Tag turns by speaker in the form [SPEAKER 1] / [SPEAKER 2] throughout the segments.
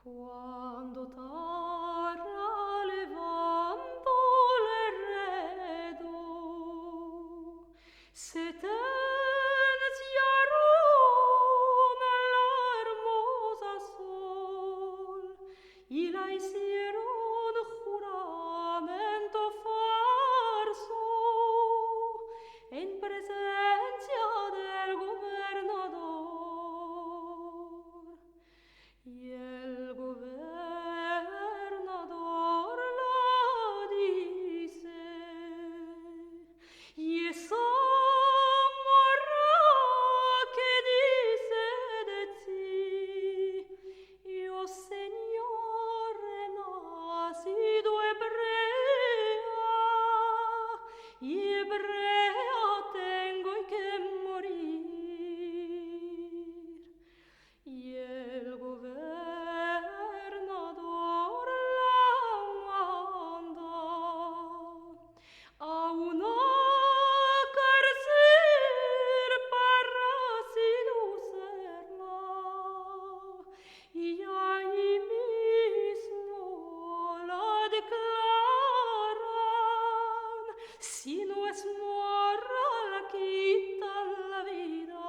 [SPEAKER 1] Quando t'arra levando l'erredo, se tenziaron alla hermosa sol, y la hicieron juramento falso en presencia del gobernador. Y el gobernador la dice, y esa morra que dice de ti, yo señor he nacido hebrea, y hebrea tengo que morir. Y el gobernador la manda a una cárcel para seducirla, y ahí mismo la declaran, si no es morra la quitan la vida.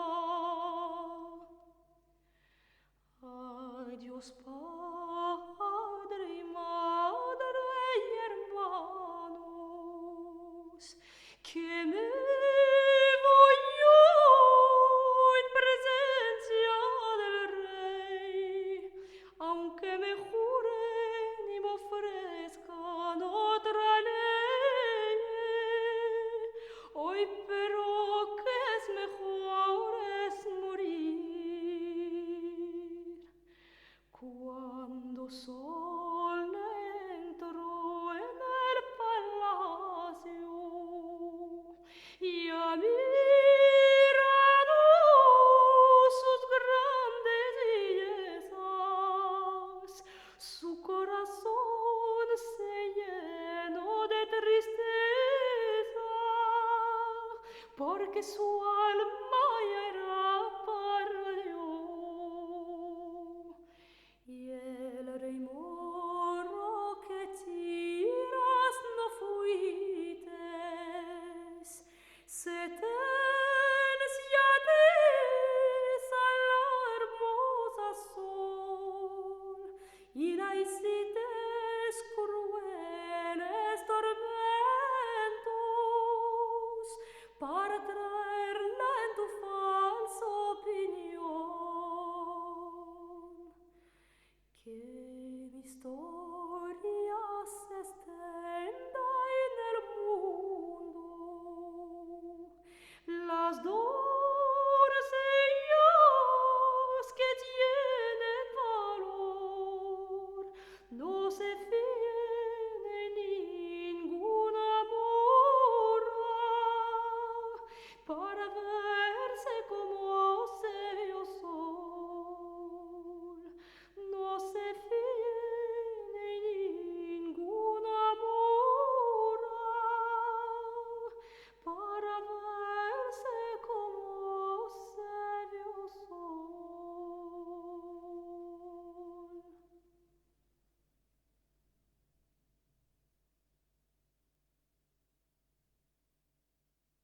[SPEAKER 1] Ay, Dios Padre y Madre y hermanos, que me voy yo en presencia del Rey, aunque me juren y me ofrezcan otra ley, hoy pero que es mejor es morir. Cuando sol entró en el palacio y ha mirado sus grandes bellezas, su corazón se llenó de tristeza, porque su alma ya era perdió. Y el rey moro que tiras no fuites, se tenciades a la hermosa sol, y la hicites crueles tormentos para traerla en tu falsa opinión. Que mi historia se extienda en el mundo, las dos